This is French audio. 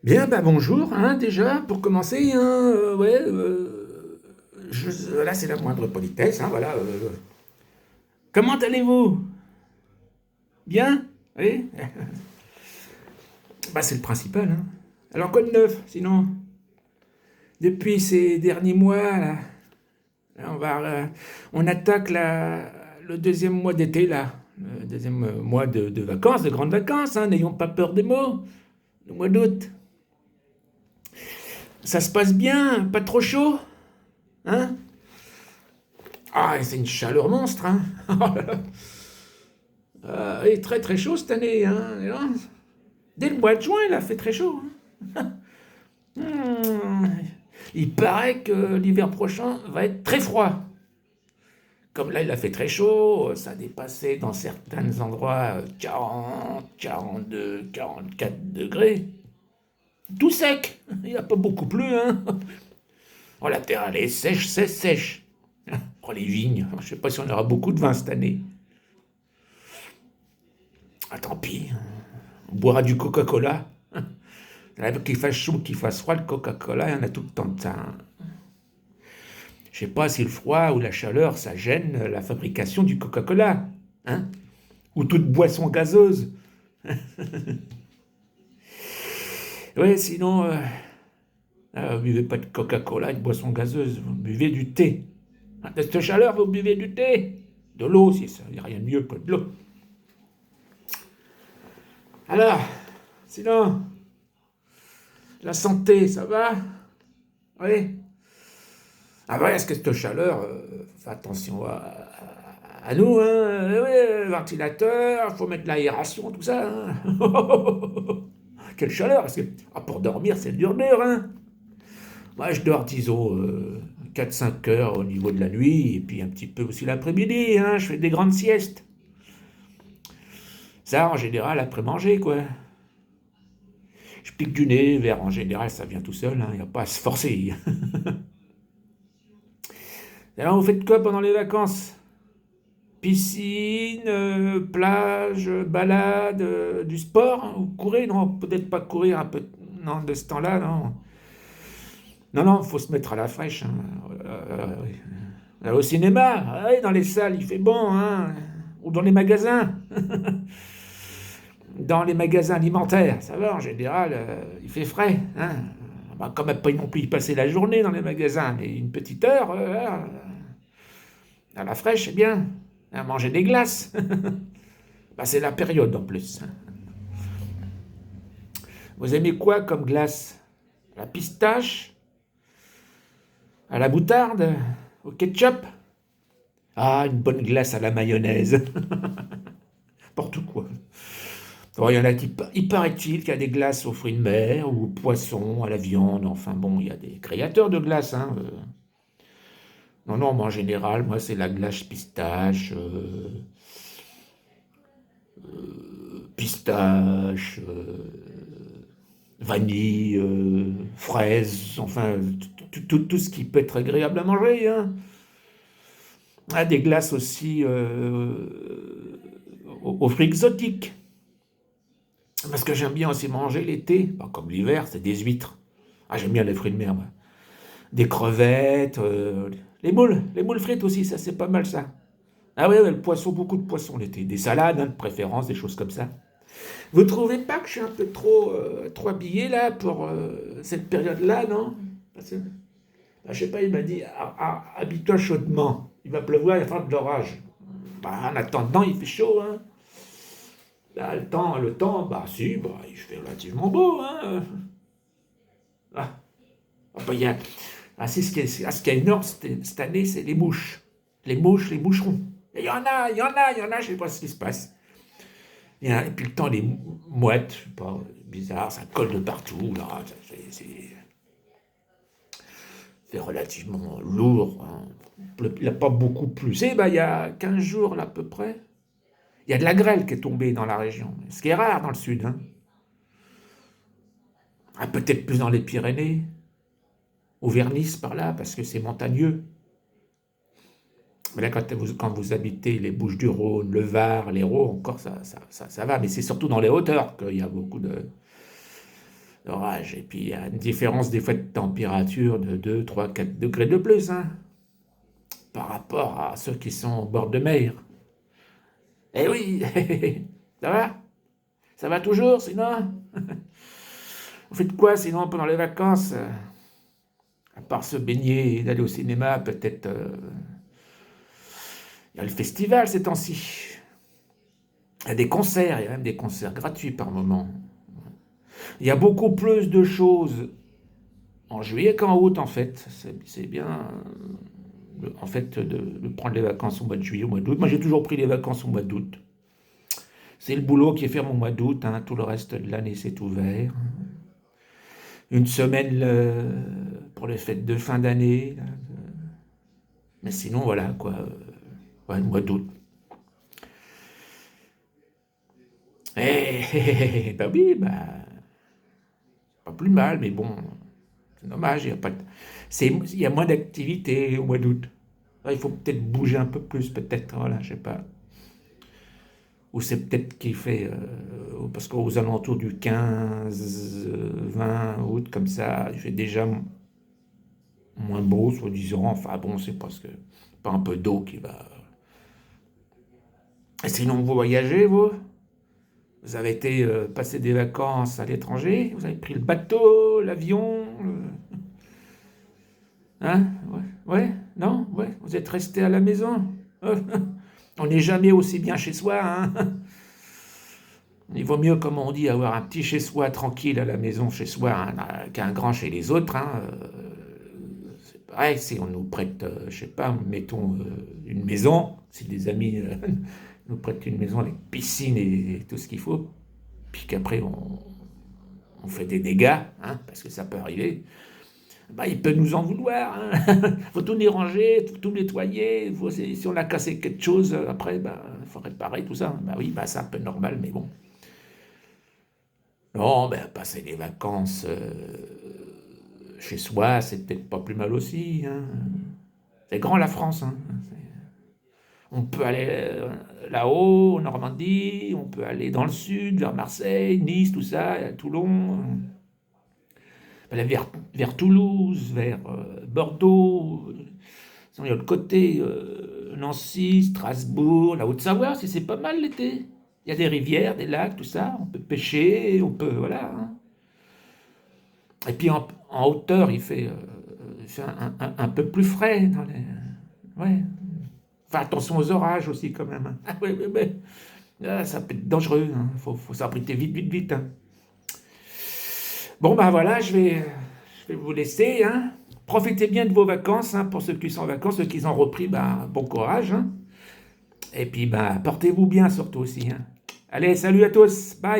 Bien, bah bonjour, hein, déjà, pour commencer, hein, ouais, là c'est la moindre politesse, hein, voilà. Comment allez-vous? Bien? Oui? Bah c'est le principal, hein. Alors quoi de neuf, sinon? Depuis ces derniers mois, là, on attaque le deuxième mois d'été, là. Le deuxième mois de vacances, de grandes vacances, hein, n'ayons pas peur des mots. Le mois d'août. Ça se passe bien, pas trop chaud, hein? Ah, c'est une chaleur monstre, hein. Il est très très chaud cette année, hein. Dès le mois de juin, il a fait très chaud, hein. Il paraît que l'hiver prochain va être très froid. Comme là, il a fait très chaud, ça a dépassé dans certains endroits 40, 42, 44 degrés. Tout sec. Il n'y a pas beaucoup plu, hein. Oh, la terre, elle est sèche, sèche, sèche. Oh, les vignes, je ne sais pas si on aura beaucoup de vin cette année. Ah, tant pis, on boira du Coca-Cola. Qu'il fasse chaud, qu'il fasse froid, le Coca-Cola, il y en a tout le temps de ça, hein. Je sais pas si le froid ou la chaleur, ça gêne la fabrication du Coca-Cola, hein, ou toute boisson gazeuse. Ouais, sinon, vous buvez pas de Coca-Cola, de boisson gazeuse, vous buvez du thé. De cette chaleur, vous buvez du thé. De l'eau, si ça, il n'y a rien de mieux que de l'eau. Alors, sinon, la santé, ça va? Oui. Ah ouais, est-ce que cette chaleur, fais attention à nous, hein, ouais, ventilateur, faut mettre de l'aération, tout ça, hein. Quelle chaleur, parce que pour dormir, c'est dur, hein. Moi, je dors, disons, 4-5 heures au niveau de la nuit, et puis un petit peu aussi l'après-midi, hein, je fais des grandes siestes. Ça, en général, après manger, quoi. Je pique du nez, vers, en général, ça vient tout seul, hein, il n'y a pas à se forcer. Alors, vous faites quoi pendant les vacances? Piscine, plage, balade, du sport, hein? Vous courez? Non, peut-être pas courir un peu. Non, de ce temps-là, non. Non, non, faut se mettre à la fraîche, hein. Oui. Au cinéma, ah oui, dans les salles, il fait bon, hein. Ou dans les magasins. Dans les magasins alimentaires, ça va, en général, il fait frais, hein. Bah, quand même pas non plus y passer la journée dans les magasins, mais une petite heure, à la fraîche, c'est bien. À manger des glaces. Bah, c'est la période en plus, hein. Vous aimez quoi comme glace? La pistache? À la moutarde? Au ketchup? Ah, une bonne glace à la mayonnaise. N'importe quoi. Bon, il y en a qui, il paraît-il qu'il y a des glaces aux fruits de mer ou aux poissons, à la viande. Enfin bon, il y a des créateurs de glaces, hein. Non, non, mais en général, moi, c'est la glace pistache, pistache, vanille, fraises, enfin, tout ce qui peut être agréable à manger, hein. Ah, des glaces aussi aux fruits exotiques. Parce que j'aime bien aussi manger l'été, bah, comme l'hiver, c'est des huîtres. Ah, j'aime bien les fruits de mer, moi. Des crevettes, les moules frites aussi, ça c'est pas mal ça. Ah ouais, ouais, le poisson, beaucoup de poissons l'été. Des salades, hein, de préférence, des choses comme ça. Vous trouvez pas que je suis un peu trop habillé là pour cette période-là, non? Parce que, bah, je sais pas, il m'a dit, habille-toi chaudement. Il va pleuvoir, il va faire de l'orage. Bah, en attendant, il fait chaud, hein. Là, le temps, bah si, bah, il fait relativement beau, hein. Ah, ah, bah, c'est ce qui est énorme cette année, c'est les mouches. Les mouches, les moucherons. Et il y en a, il y en a, il y en a, je sais pas ce qui se passe. Et puis le temps, les mouettes, je sais pas, bizarre, ça colle de partout, là. C'est relativement lourd, hein. Il n'a pas beaucoup plu. Il y a 15 jours, là, à peu près, il y a de la grêle qui est tombée dans la région. Ce qui est rare dans le sud, hein. Ah, peut-être plus dans les Pyrénées, au Vernis, par là, parce que c'est montagneux. Mais là, quand vous habitez les Bouches-du-Rhône, le Var, l'Hérault, encore ça va. Mais c'est surtout dans les hauteurs qu'il y a beaucoup Orage. Et puis, il y a une différence des fois de température de 2, 3, 4 degrés de plus, hein, par rapport à ceux qui sont au bord de mer. Eh oui, ça va? Ça va toujours, sinon? Vous faites quoi, sinon, pendant les vacances? À part se baigner et d'aller au cinéma, peut-être... il y a le festival ces temps-ci. Il y a des concerts, il y a même des concerts gratuits par moment. Il y a beaucoup plus de choses en juillet qu'en août, en fait. C'est bien, en fait, de prendre les vacances au mois de juillet, au mois d'août. Moi, j'ai toujours pris les vacances au mois d'août. C'est le boulot qui est ferme au mois d'août, hein. Tout le reste de l'année, c'est ouvert. Une semaine pour les fêtes de fin d'année. Mais sinon, voilà, quoi. Ouais, le mois d'août. Bah oui, bah, pas plus mal, mais bon, c'est dommage, il y a pas de- il y a moins d'activité au mois d'août. Là, il faut peut-être bouger un peu plus, peut-être, voilà, je sais pas. Ou c'est peut-être qu'il fait, parce qu'aux alentours du 15, 20 août, comme ça, il fait déjà moins beau, soi-disant. Enfin bon, c'est parce que pas un peu d'eau qui va. Et sinon, vous voyagez, vous? Vous avez été passer des vacances à l'étranger? Vous avez pris le bateau, l'avion? Hein? Ouais, ouais, non? Ouais, vous êtes resté à la maison? On n'est jamais aussi bien chez soi, hein? Il vaut mieux, comme on dit, avoir un petit chez soi tranquille à la maison chez soi hein, qu'un grand chez les autres. Hein. C'est pareil, si on nous prête, je sais pas, mettons une maison, si des amis nous prêtent une maison avec piscine et tout ce qu'il faut, puis qu'après on fait des dégâts, hein, parce que ça peut arriver, bah, il peut nous en vouloir. Hein. Faut tout déranger, faut tout nettoyer. Si on a cassé quelque chose, après, bah, faut réparer tout ça. Bah oui, bah, c'est un peu normal, mais bon. Non, ben, passer les vacances chez soi, c'est peut-être pas plus mal aussi. Hein. C'est grand la France. Hein. On peut aller là-haut, en Normandie, on peut aller dans le sud, vers Marseille, Nice, tout ça, Toulon, vers Toulouse, vers Bordeaux. Sinon, il y a l'autre côté, Nancy, Strasbourg, la Haute-Savoie, c'est pas mal l'été. Il y a des rivières, des lacs, tout ça. On peut pêcher, on peut. Voilà. Hein. Et puis en hauteur, il fait un peu plus frais. Ouais. Enfin, attention aux orages aussi, quand même. Hein. Ah, ouais, ouais, ouais. Ah, ça peut être dangereux. Il faut s'abriter vite, vite, vite. Hein. Bon, ben voilà, je vais vous laisser. Hein. Profitez bien de vos vacances. Hein, pour ceux qui sont en vacances, ceux qui ont repris, ben, bon courage. Hein. Et puis, ben, portez-vous bien surtout aussi. Hein. Allez, salut à tous. Bye.